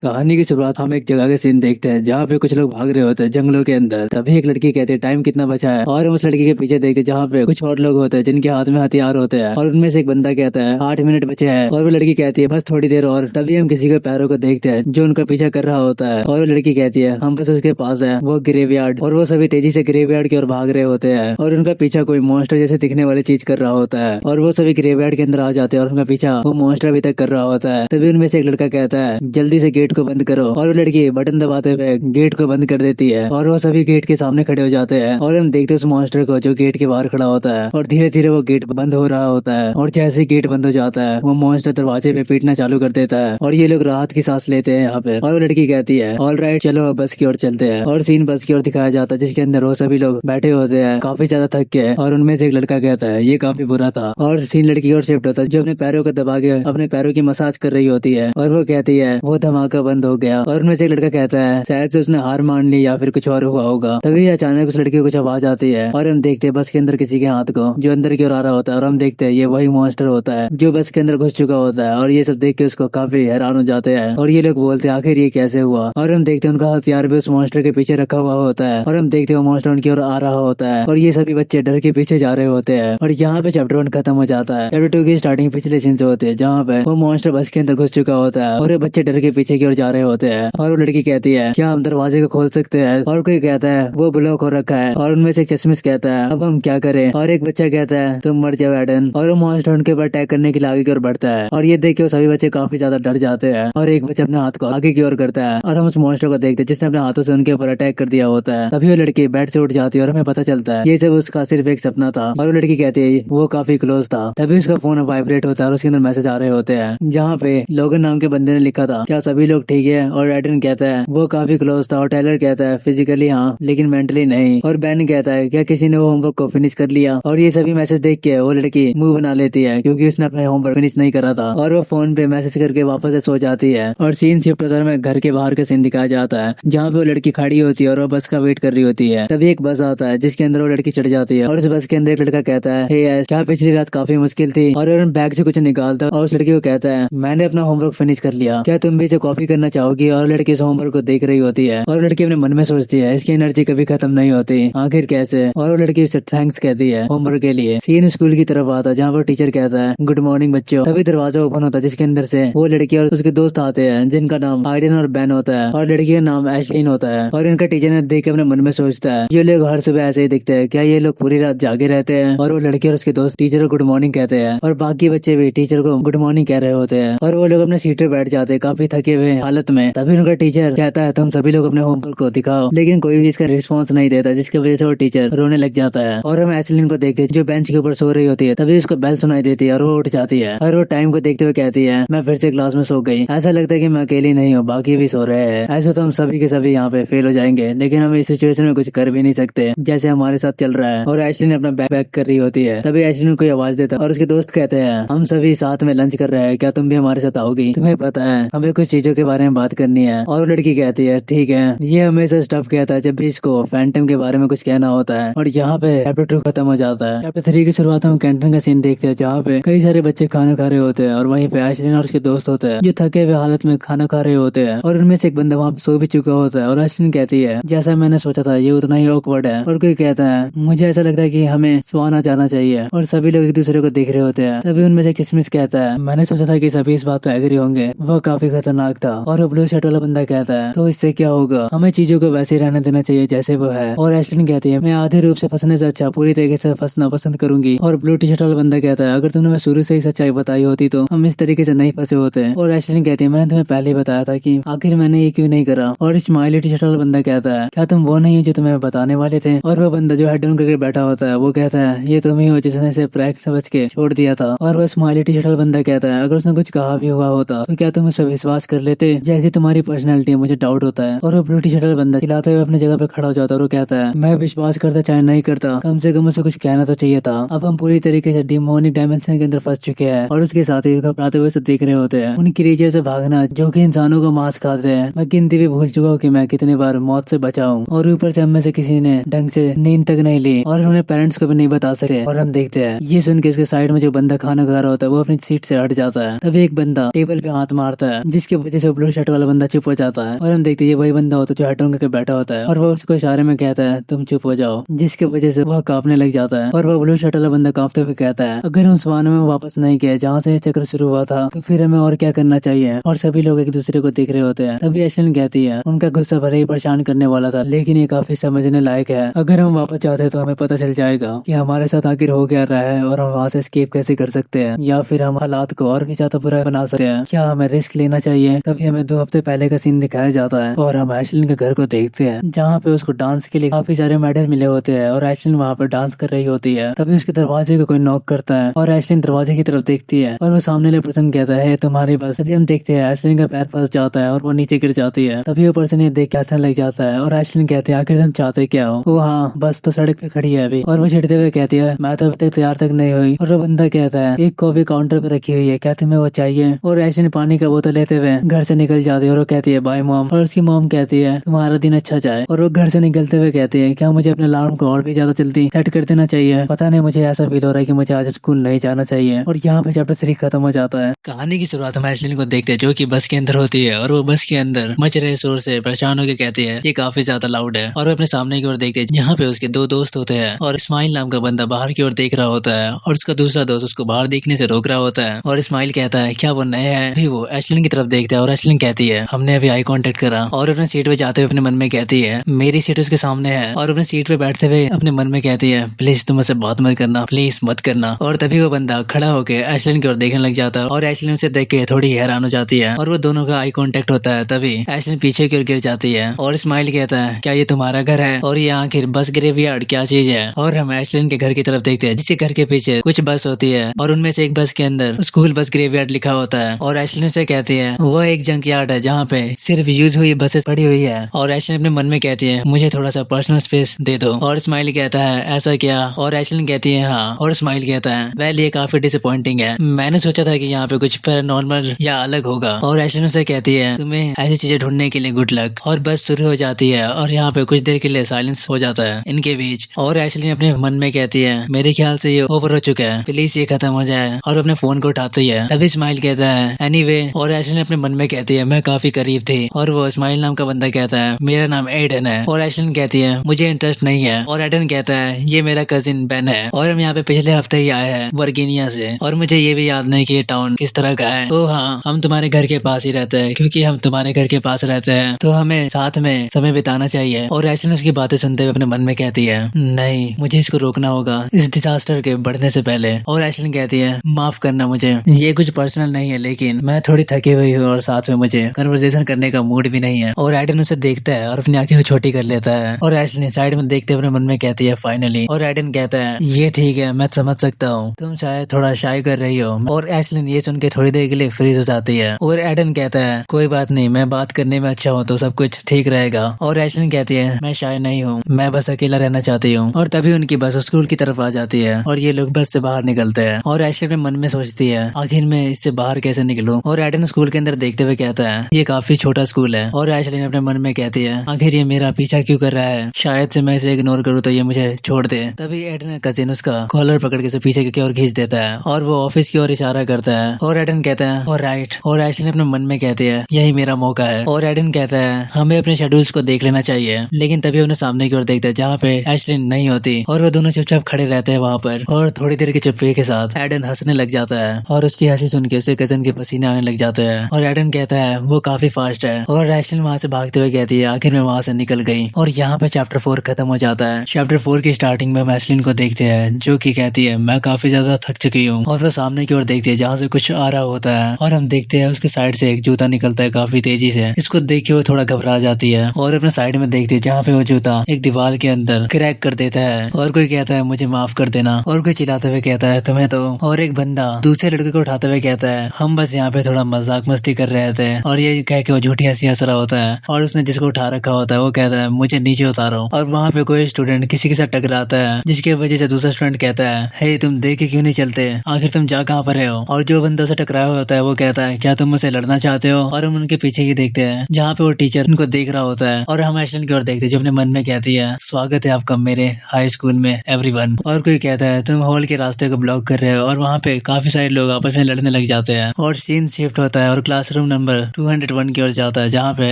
कहानी की शुरुआत हम एक जगह के सीन देखते हैं जहाँ पे कुछ लोग भाग रहे होते हैं जंगलों के अंदर। तभी एक लड़की कहती है टाइम कितना बचा है, और हम उस लड़की के पीछे देखते हैं जहाँ पे कुछ और लोग होते हैं जिनके हाथ में हथियार होते हैं, और उनमें से एक बंदा कहता है 8 मिनट बचे हैं, और वो लड़की कहती है बस थोड़ी देर और। तभी हम किसी के पैरों को देखते हैं जो उनका पीछा कर रहा होता है, और वो लड़की कहती है हम बस उसके पास है, वो ग्रेवयार्ड। और वो सभी तेजी से ग्रेवयार्ड की ओर भाग रहे होते हैं, और उनका पीछा कोई मॉन्स्टर जैसे दिखने वाली चीज कर रहा होता है, और वो सभी ग्रेवयार्ड के अंदर आ जाते हैं और उनका पीछा वो मॉन्स्टर अभी तक कर रहा होता है। तभी उनमें से एक लड़का कहता है जल्दी से गेट को बंद करो, और वो लड़की बटन दबाते हुए गेट को बंद कर देती है, और वो सभी गेट के सामने खड़े हो जाते हैं, और हम देखते हैं उस मॉन्स्टर को जो गेट के बाहर खड़ा होता है, और धीरे धीरे वो गेट बंद हो रहा होता है, और जैसे गेट बंद हो जाता है वो मॉन्स्टर दरवाजे पे पीटना चालू कर देता है, और ये लोग राहत की सांस लेते हैं यहाँ पे। और वो लड़की कहती है ऑल राइट चलो अब बस की ओर चलते हैं, और सीन बस की ओर दिखाया जाता है जिसके अंदर वो सभी लोग बैठे होते हैं काफी ज्यादा थक के, और उनमें से एक लड़का कहता है ये काफी बुरा था। और सीन लड़की की ओर शिफ्ट होता है जो अपने पैरों को दबा के अपने पैरों की मसाज कर रही होती है, और वो कहती है वो धमाका बंद हो गया। और उनमें से एक लड़का कहता है शायद से उसने हार मान ली या फिर कुछ और हुआ होगा। तभी अचानक उस लड़की को कुछ आवाज आती है, और हम देखते हैं बस के अंदर किसी के हाथ को जो अंदर की ओर आ रहा होता है, और हम देखते हैं ये वही मॉन्स्टर होता है जो बस के अंदर घुस चुका होता है। और ये सब देख के उसको काफी हैरान हो जाते हैं, और ये लोग बोलते हैं आखिर ये कैसे हुआ। और हम देखते हैं उनका हथियार भी उस मॉन्स्टर के पीछे रखा हुआ होता है, और हम देखते हैं वो मॉन्स्टर उनकी ओर आ रहा होता है, और ये सभी बच्चे डर के पीछे जा रहे होते हैं। और यहाँ पे चैप्टर 1 खत्म हो जाता है। चैप्टर 2 की स्टार्टिंग पिछले सीन से होती है जहाँ पे वो मॉन्स्टर बस के अंदर घुस चुका होता है, और ये बच्चे डर के पीछे की ओर जा रहे होते हैं। और वो लड़की कहती है क्या हम दरवाजे को खोल सकते हैं, और कोई कहता है वो ब्लॉक हो रखा है, और उनमें से एक चश्मिश कहता है अब हम क्या करें, और एक बच्चा कहता है तुम मर जाओ एडन। और वो मॉन्स्टर उनके ऊपर अटैक करने के लिए आगे की ओर बढ़ता है, और ये देख के वो सभी बच्चे काफी ज्यादा डर जाते हैं, और एक बच्चा अपने हाथ को आगे की ओर करता है, और हम उस मॉन्स्टर को देखते हैं जिसने अपने हाथों से उनके ऊपर अटैक कर दिया होता है। तभी वो लड़की बेड से उठ जाती है, और हमें पता चलता है ये सब उसका सिर्फ एक सपना था। और वो लड़की कहती है वो काफी क्लोज था। तभी उसका फोन वाइब्रेट होता है, और उसके अंदर मैसेज आ रहे होते हैं जहाँ पे लोगन नाम के बंदे ने लिखा था क्या सभी लोग ठीक है। और एडन कहता है वो काफी क्लोज था, और टाइलर कहता है फिजिकली हाँ लेकिन मेंटली नहीं। और बैन कहता है क्या किसी ने वो होमवर्क को फिनिश कर लिया। और ये सभी मैसेज देख के वो लड़की मुंह बना लेती है क्योंकि उसने अपना होमवर्क फिनिश नहीं करा था, और वो फोन पे मैसेज करके वापस से सो जाती है। और सीन शिफ्ट होता है घर के बाहर का सीन दिखाया जाता है जहाँ पे वो लड़की खड़ी होती है और वो बस का वेट कर रही होती है। तभी एक बस आता है जिसके अंदर वो लड़की चढ़ जाती है, और उस बस के अंदर एक लड़का कहता है हे यार क्या पिछली रात काफी मुश्किल थी। और एरन बैग से कुछ निकालता है और उस लड़की को कहता है मैंने अपना होमवर्क फिनिश कर लिया, क्या तुम भी इसे कॉपी करना चाहोगी। और लड़की इस होमवर्क को देख रही होती है, और लड़की अपने मन में सोचती है इसकी एनर्जी कभी खत्म नहीं होती आखिर कैसे। और वो लड़की उसे थैंक्स कहती है होमवर्क के लिए। सीन स्कूल की तरफ आता है जहाँ पर टीचर कहता है गुड मॉर्निंग बच्चों। तभी दरवाजा ओपन होता है जिसके अंदर से वो लड़की और उसके दोस्त आते हैं जिनका नाम आइडन और बैन होता है, और लड़की का नाम एशलिन होता है। और इनका टीचर ने देख के अपने मन में सोचता है ये लोग हर सुबह ऐसे ही दिखते हैं, क्या ये लोग पूरी रात जागे रहते हैं। और वो लड़की और उसके दोस्त टीचर को गुड मॉर्निंग कहते हैं, और बाकी बच्चे भी टीचर को गुड मॉर्निंग कह रहे होते हैं, और वो लोग अपने सीट पे बैठ जाते हैं काफी थके हुए हालत में। तभी उनका टीचर कहता है तुम सभी लोग अपने होमवर्क को दिखाओ, लेकिन कोई भी इसका रिस्पॉन्स नहीं देता जिसकी वजह से वो टीचर रोने लग जाता है। और हम एशलिन को देखते हैं जो बेंच के ऊपर सो रही होती है। तभी उसको बेल सुनाई देती है और वो उठ जाती है, और वो टाइम को देखते हुए कहती है मैं फिर से क्लास में सो गई, ऐसा लगता है कि मैं अकेली नहीं हूँ बाकी भी सो रहे हैं, ऐसे तो हम सभी के सभी यहाँ पे फेल हो जाएंगे, लेकिन हम इस सिचुएशन में कुछ कर भी नहीं सकते जैसे हमारे साथ चल रहा है। और एशलिन अपना बैग पैक कर रही होती है। तभी एशलिन को आवाज देता है और उसके दोस्त कहते हैं हम सभी साथ में लंच कर रहे हैं, क्या तुम भी हमारे साथ आओगी, तुम्हें पता है हमें कुछ चीजों के बारे में बात करनी है। और वो लड़की कहती है ठीक है। ये हमेशा स्टफ कहता है जब भी इसको फैंटम के बारे में कुछ कहना होता है। और यहाँ पे चैप्टर 2 खत्म हो जाता है। चैप्टर 3 की शुरुआत हम कैंटीन का सीन देखते हैं जहाँ पे कई सारे बच्चे खाना खा रहे होते हैं, और वहीं पे एशलिन और उसके दोस्त होते हैं जो थके हुए हालत में खाना खा रहे होते हैं, और उनमें से एक बंदा वहाँ पे सो भी चुका होता है। और एशलिन कहती है जैसा मैंने सोचा था ये उतना ही ऑकवर्ड है। और कोई कहता है मुझे ऐसा लगता है कि हमें स्वाना जाना चाहिए, और सभी लोग एक दूसरे को देख रहे होते हैं। तभी उनमें से एक चश्मिश कहता है मैंने सोचा था कि सभी इस बात पे एग्री होंगे, वो काफी खतरनाक था। और वो ब्लू शर्ट वाला बंदा कहता है तो इससे क्या होगा, हमें चीजों को वैसे ही रहने देना चाहिए जैसे वो है। और एशलिन कहती है मैं आधे रूप से फंसने से अच्छा पूरी तरीके से फंसना पसंद करूंगी। और ब्लू टी शर्ट वाला बंदा कहता है अगर तुमने मैं शुरू से ही सच्चाई बताई होती तो हम इस तरीके से नहीं फंसे होते। और एशलिन कहती है मैंने तुम्हें पहले ही बताया था कि आखिर मैंने ये क्यों नहीं करा। और स्माइली टी शर्ट वाला बंदा कहता है क्या तुम वो नहीं हो जो तुम्हें बताने वाले थे। और वो बंदा जो हेड डाउन करके बैठा होता है वो कहता है ये तुम ही हो जिसने इसे प्रैंक समझ के छोड़ दिया था। और वो स्माइली टी शर्ट वाला बंदा कहता है अगर उसने कुछ कहा भी हुआ होता तो क्या तुम उस पर विश्वास कर लेते, जैसी तुम्हारी पर्सनैलिटी है मुझे डाउट होता है। और वो ब्लू टी शर्ट वाला बंदा चिल्लाते हुए अपनी जगह पे खड़ा हो जाता है और वो कहता है मैं विश्वास करता चाहे नहीं करता, कम से कम उसे कुछ कहना तो चाहिए था। अब हम पूरी तरीके से डिमोनिक डायमेंशन के अंदर फंस चुके हैं, और उसके साथ ही अपराधे हुए देख रहे होते हैं उन क्रिएचर से भागना जो कि इंसानों को मांस खाते हैं। मैं गिनती भी भूल चुका हूँ कि मैं कितनी बार मौत से बचा हूँ, और ऊपर से हम में से किसी ने ढंग से नींद तक नहीं ली, और उन्हें पेरेंट्स को भी नहीं बता सके। और हम देखते हैं ये सुन के इसके साइड में जो बंदा खाना खा रहा होता है वो अपनी सीट से हट जाता है। तभी एक बंदा टेबल पे हाथ मारता है जिसकी वजह से से ब्लू शर्ट वाला बंदा चुप हो जाता है और हम देखते हैं ये वही बंदा होता है जो हेडफोन करके बैठा होता है और वो उसको इशारे में कहता है तुम चुप हो जाओ, जिसकी वजह से वह कांपने लग जाता है और वह ब्लू शर्ट वाला बंदा कांपते हुए कहता है अगर हम सवाना में वापस नहीं गए जहाँ से ये चक्र शुरू हुआ था तो फिर हमें और क्या करना चाहिए। और सभी लोग एक दूसरे को देख रहे होते हैं। तभी एशलिन कहती है उनका गुस्सा भले ही परेशान करने वाला था लेकिन ये काफी समझने लायक है। अगर हम वापस जाते तो हमें पता चल जाएगा कि हमारे साथ आखिर हो क्या रहा है और हम वहाँ से एस्केप कैसे कर सकते हैं या फिर हम हालात को और भी ज्यादा बुरा बना सकते हैं। क्या हमें रिस्क लेना चाहिए। तभी हमें 2 हफ्ते पहले का सीन दिखाया जाता है और हम एशलिन के घर को देखते हैं जहाँ पे उसको डांस के लिए काफी सारे मेडल मिले होते हैं और एशलिन वहाँ पर डांस कर रही होती है। तभी उसके दरवाजे को कोई नॉक करता है और एशलिन दरवाजे की तरफ देखती है और वो सामने वाले पर्सन कहता है तुम्हारी बस। तभी हम देखते हैं एशलिन का पैर फंस जाता है और वो नीचे गिर जाती है। तभी वो पर्सन ये देख के हंसने लग जाता है और एशलिन कहती है आखिर तुम चाहते क्या हो। वो हाँ बस तो सड़क पे खड़ी है अभी। और वो चिढ़ते हुए कहती है मैं तो अभी तक तैयार तक नहीं हुई। और वो बंदा कहता है एक कॉफी काउंटर पे रखी हुई है, क्या तुम्हें वो चाहिए। और एशलिन पानी का बोतल लेते हुए घर से निकल जाती है और वो कहती है बाय मॉम। और उसकी मॉम कहती है तुम्हारा दिन अच्छा जाए। और वो घर से निकलते हुए कहती है क्या मुझे अपने अलार्म को और भी ज्यादा जल्दी सेट कर देना चाहिए। पता नहीं मुझे ऐसा फील हो रहा है कि मुझे आज स्कूल नहीं जाना चाहिए। और यहाँ पे चैप्टर 3 खत्म हो जाता है। कहानी की शुरुआत हम एशलिन को देखते हैं जो कि बस के अंदर होती है और वो बस के अंदर मच रहे शोर से परेशान होकर कहती है ये काफी ज्यादा लाउड है। और वो अपने सामने की ओर देखते हैं जहाँ पे उसके 2 दोस्त होते हैं और इस्माइल नाम का बंदा बाहर की ओर देख रहा होता है और उसका दूसरा दोस्त उसको बाहर देखने से रोक रहा होता है। और इस्माइल कहता है क्या वो नए हैं। भी वो एशलिन की तरफ देखता है और एशलिन कहती है हमने अभी आई कांटेक्ट करा। और अपने सीट पे जाते हुए अपने मन में कहती है मेरी सीट उसके सामने है। और अपने सीट पे बैठते हुए अपने मन में कहती है प्लीज तुम मुझसे बात मत करना, प्लीज मत करना। और तभी वो बंदा खड़ा होकर एशलिन की ओर देखने लग जाता है और एशलिन उसे देख के थोड़ी हैरान हो जाती है और वो दोनों का आई कांटेक्ट होता है। तभी एशलिन पीछे की ओर गिर जाती है और इस्माइल कहता है क्या ये तुम्हारा घर है। और ये आखिर बस ग्रेवयार्ड क्या चीज है। और हम एशलिन के घर की तरफ देखते हैं जिसके घर के पीछे कुछ बस होती है और उनमें से एक बस के अंदर स्कूल बस ग्रेवयार्ड लिखा होता है। और एशलिन से कहती है वो एक जंक यार्ड है जहाँ पे सिर्फ यूज हुई बसेस पड़ी हुई है। और एशलिन अपने मन में कहती है मुझे थोड़ा सा पर्सनल स्पेस दे दो। और इस्माइल कहता है ऐसा क्या। और एशलिन कहती है हाँ। और इस्माइल कहता है वेल ये काफी डिसअपॉइंटिंग है, मैंने सोचा था कि यहाँ पे कुछ पैरानॉर्मल या अलग होगा। और एशलिन उसे कहती है तुम्हें ऐसी चीजें ढूंढने के लिए गुड लक। और बस शुरू हो जाती है और यहाँ पे कुछ देर के लिए साइलेंस हो जाता है इनके बीच। और एशलिन अपने मन में कहती है मेरे ख्याल से ये ओवर हो चुका है, प्लीज ये खत्म हो जाए। और अपने फोन को उठाती है। तभी इस्माइल कहता है एनीवे। और एशलिन अपने मन में कहती है मैं काफी करीब थी। और वो इस्माइल नाम का बंदा कहता है मेरा नाम एडन है। और एशलिन कहती है मुझे इंटरेस्ट नहीं है। और एडन कहता है ये मेरा कजिन बेन है और हम यहाँ पे पिछले हफ्ते ही आए हैं वर्गीनिया से। और मुझे ये भी याद नहीं कि ये टाउन किस तरह का है। ओ हाँ हम तुम्हारे घर के पास ही रहते हैं, क्योंकि हम तुम्हारे घर के पास रहते हैं तो हमें साथ में समय बिताना चाहिए। और एशलिन उसकी बातें सुनते हुए अपने मन में कहती है नहीं मुझे इसको रोकना होगा इस डिजास्टर के बढ़ने से पहले। और एशलिन कहती है माफ करना मुझे, ये कुछ पर्सनल नहीं है लेकिन मैं थोड़ी थकी हुई हूँ और साथ में मुझे कन्वर्सेशन करने का मूड भी नहीं है। और एडन उसे देखता है और अपनी आंखें को छोटी कर लेता है। और एशलिन साइड में देखते हुए अपने मन में कहती है फाइनली। और एडन कहता है ये ठीक है मैं समझ सकता हूँ तुम शायद थोड़ा शाय कर रही हो। और एशलिन ये सुन के थोड़ी देर के लिए फ्रीज हो जाती है। और एडन कहता है कोई बात नहीं, मैं बात करने में अच्छा हूँ तो सब कुछ ठीक रहेगा। और एशलिन कहती है मैं शाय नहीं हूँ, मैं बस अकेला रहना चाहती हूँ। और तभी उनकी बस स्कूल की तरफ आ जाती है और ये लोग बस से बाहर निकलते हैं। और एशलिन अपने मन में सोचती है आखिर मैं इससे बाहर कैसे निकलूं। और एडन स्कूल के अंदर देखते हुए कहता है ये काफी छोटा स्कूल है। और एशलिन अपने मन में कहती है आखिर ये मेरा पीछा क्यों कर रहा है, शायद से मैं इसे इग्नोर करूँ तो ये मुझे छोड़ दे। तभी एडन का कजिन उसका कॉलर पकड़ के पीछे की ओर खींच देता है और वो ऑफिस की ओर इशारा करता है। और एडन कहता है और राइट। और एशलिन अपने मन में कहती है यही मेरा मौका है। और एडन कहता है हमें अपने शेड्यूल्स को देख लेना चाहिए। लेकिन तभी उन्हें सामने की ओर देखता है जहाँ पे एशलिन नहीं होती और वो दोनों चुपचाप खड़े रहते हैं वहाँ पर। और थोड़ी देर की चुप्पी के साथ एडन हंसने लग जाता है और उसकी हंसी सुन के उसे कजन के पसीने आने लग जाते हैं। और एडन कहता है वो काफी फास्ट है। और एशलिन वहाँ से भागते हुए कहती है आखिर में वहाँ से निकल गई। और यहाँ पे चैप्टर 4 खत्म हो जाता है। चैप्टर 4 की स्टार्टिंग में हम एशलिन को देखते हैं जो कि कहती है मैं काफी ज्यादा थक चुकी हूँ। और वो सामने की ओर देखती है जहाँ से कुछ आ रहा होता है और हम देखते हैं उसके साइड से एक जूता निकलता है काफी तेजी से। इसको देख के वो थोड़ा घबरा जाती है और अपने साइड में देखती है जहाँ पे वो जूता एक दीवार के अंदर क्रैक कर देता है। और कोई कहता है मुझे माफ कर देना। और कोई चिल्लाते हुए कहता है तुम्हें तो। और एक बंदा दूसरे लड़के को उठाते हुए कहता है हम बस यहाँ पे थोड़ा मजाक मस्ती कर रहे थे। और ये कह के वो झूठी हंसी हंस रहा होता है और उसने जिसको उठा रखा होता है वो कहता है मुझे नीचे उतारो। और वहाँ पे कोई स्टूडेंट किसी के साथ टकराता है जिसकी वजह से दूसरा स्टूडेंट कहता है हे तुम देख के क्यों नहीं चलते, आखिर तुम जा कहाँ पर रहे हो। और जो बंदा उसे टकराया होता है वो कहता है क्या तुम मुझसे लड़ना चाहते हो। और हम उनके पीछे ही देखते हैं जहाँ पे वो टीचर उनको देख रहा होता है। और हम एशलिन की ओर देखते हैं जो अपने मन में कहती है स्वागत है आपका मेरे हाई स्कूल में एवरीवन। और कोई कहता है तुम हॉल के रास्ते को ब्लॉक कर रहे हो। और वहाँ पे काफी सारे लोग आपस में लड़ने लग जाते हैं। और सीन शिफ्ट होता है और क्लासरूम नंबर 201 की ओर जाता है, जहाँ पे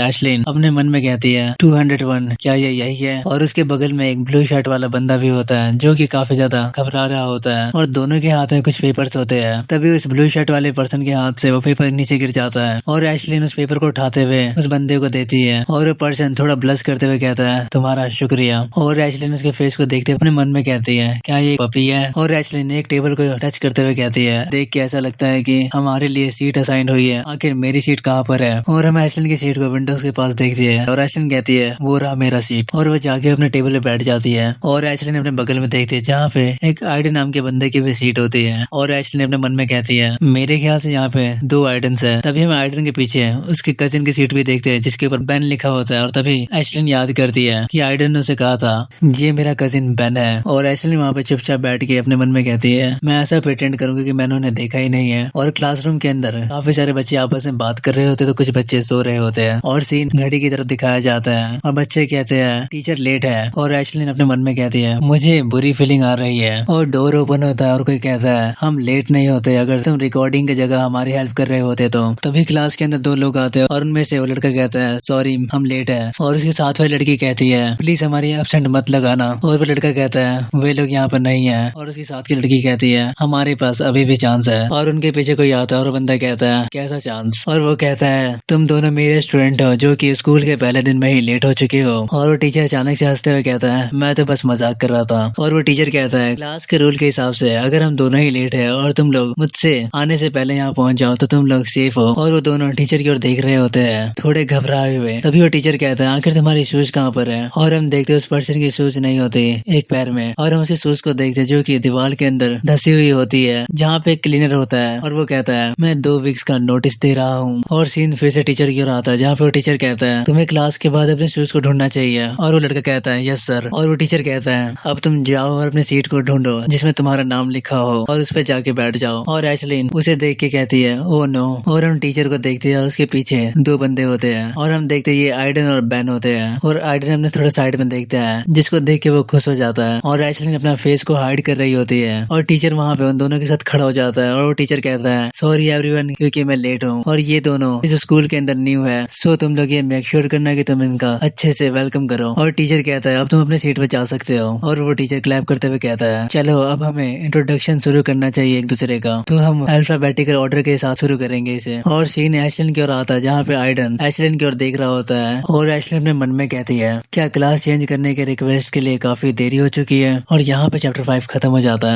एशलिन अपने मन में कहती है 201 क्या ये यही है। और उसके बगल में एक ब्लू शर्ट वाला बंदा भी होता है जो कि काफी ज्यादा घबरा रहा होता है और दोनों के हाथ में कुछ पेपर्स होते हैं। तभी उस ब्लू शर्ट वाले पर्सन के हाथ से वो पेपर नीचे गिर जाता है और एशलिन उस पेपर को उठाते हुए उस बंदे को देती है और वो पर्सन थोड़ा ब्लश करते हुए कहता है तुम्हारा शुक्रिया। और एशलिन उसके फेस को देखते अपने मन में कहती है क्या ये पपी है। और एशलिन एक टेबल को टच करते हुए कहती है देख के ऐसा लगता है कि हमारे लिए सीट असाइन हुई है, आखिर मेरी सीट कहाँ पर है। और हम एशलिन की सीट को विंडोज के पास देखते हैं और एशलिन कहती है वो रहा मेरा सीट। और वो जाके अपने टेबल पे बैठ जाती है और एशलिन अपने बगल में देखती है जहाँ पे एक आइडन नाम के बंदे की भी सीट होती है। और एशलिन अपने मन में कहती है मेरे ख्याल से यहाँ पे 2 आइडन्स है। तभी हम आइडन के पीछे उसके कजिन की सीट भी देखते हैं जिसके ऊपर बेन लिखा होता है। और तभी एशलिन याद करती है कि आइडन ने उसे कहा था ये मेरा कजिन बेन है। और एशलिन वहाँ पे चुपचाप बैठ के अपने मन में कहती है मैं ऐसा प्रिटेंड करूंगी कि मैंने उन्हें देखा ही नहीं है। और क्लासरूम के अंदर काफी सारे बच्चे आपस में बात कर रहे होते तो कुछ बच्चे सो रहे होते हैं और सीन घड़ी की तरफ दिखाया जाता है और बच्चे कहते हैं टीचर लेट है। और एशलिन अपने मन में कहती है मुझे बुरी फीलिंग आ रही है। और डोर ओपन होता है और कोई कहता है हम लेट नहीं होते अगर तुम रिकॉर्डिंग की जगह हमारी हेल्प कर रहे होते तो। तभी क्लास के अंदर 2 लोग आते हैं और उनमें से वो लड़का कहता है सॉरी हम लेट है। और उसके साथ वाली लड़की कहती है प्लीज हमारी एब्सेंट मत लगाना। और वो लड़का कहता है वे लोग यहाँ पर नहीं है। और उसके साथ की लड़की कहती है हमारे पास अभी भी चांस है। और उनके पीछे कोई आता है और बंदा कहता है कैसा चांस। और वो कहता है तुम दोनों मेरे स्टूडेंट हो जो कि स्कूल के पहले दिन में ही लेट हो चुके हो। और वो टीचर अचानक से हंसते हुए कहता है मैं तो बस मजाक कर रहा था। और वो टीचर कहता है क्लास के रूल के हिसाब से अगर हम दोनों ही लेट है और तुम लोग मुझसे आने से पहले यहाँ पहुंच जाओ तो तुम लोग सेफ हो। और वो दोनों टीचर की ओर देख रहे होते हैं थोड़े घबराए हुए। तभी वो टीचर कहता है आखिर तुम्हारी शूज कहाँ पर है। और हम देखते उस पर्सन की शूज नहीं होती एक पैर में। और हम उसी शूज को देखते जो कि दीवार के अंदर धसी हुई होती है जहाँ पे क्लीनर होता है। और वो कहता है मैं 2 वीक्स का नोटिस दे रहा हूँ। और सीन फिर से टीचर की ओर आता है जहाँ पे वो टीचर कहता है तुम्हें क्लास के बाद अपने शूज को ढूंढना चाहिए। और वो लड़का कहता है यस सर। और वो टीचर कहता है अब तुम जाओ और अपनी सीट को ढूंढो जिसमें तुम्हारा नाम लिखा हो और उस पर जाके बैठ जाओ। और एशलिन उसे देख के कहती है ओ नो। और हम टीचर को देखते हैं और उसके पीछे 2 बंदे होते हैं और हम देखते हैं ये आइडन और बेन होते हैं। और आइडन अपने थोड़ा साइड में देखता है जिसको देख के वो खुश हो जाता है। और एशलिन अपना फेस को हाइड कर रही होती है और टीचर वहाँ पे उन दोनों के साथ खड़ा हो जाता है। और वो टीचर कहता है सॉरी एवरीवन क्योंकि मैं लेट हूँ और ये दोनों इस स्कूल के अंदर न्यू है सो तुम लोग ये मेक श्योर करना कि तुम इनका अच्छे से वेलकम करो। और टीचर कहता है अब तुम अपनी सीट पे जा सकते हो। और वो टीचर क्लैप करते हुए कहता है चलो अब हमें इंट्रोडक्शन शुरू करना चाहिए एक दूसरे का। तो हम अल्फाबेटिकल ऑर्डर के साथ शुरू करेंगे इसे। और सीन एशलिन की ओर आता है जहाँ पे आइडन एशलिन की ओर देख रहा होता है। और एशलिन अपने मन में कहती है क्या क्लास चेंज करने के रिक्वेस्ट के लिए काफी देरी हो चुकी है। और यहाँ पे चैप्टर 5 खत्म हो जाता है।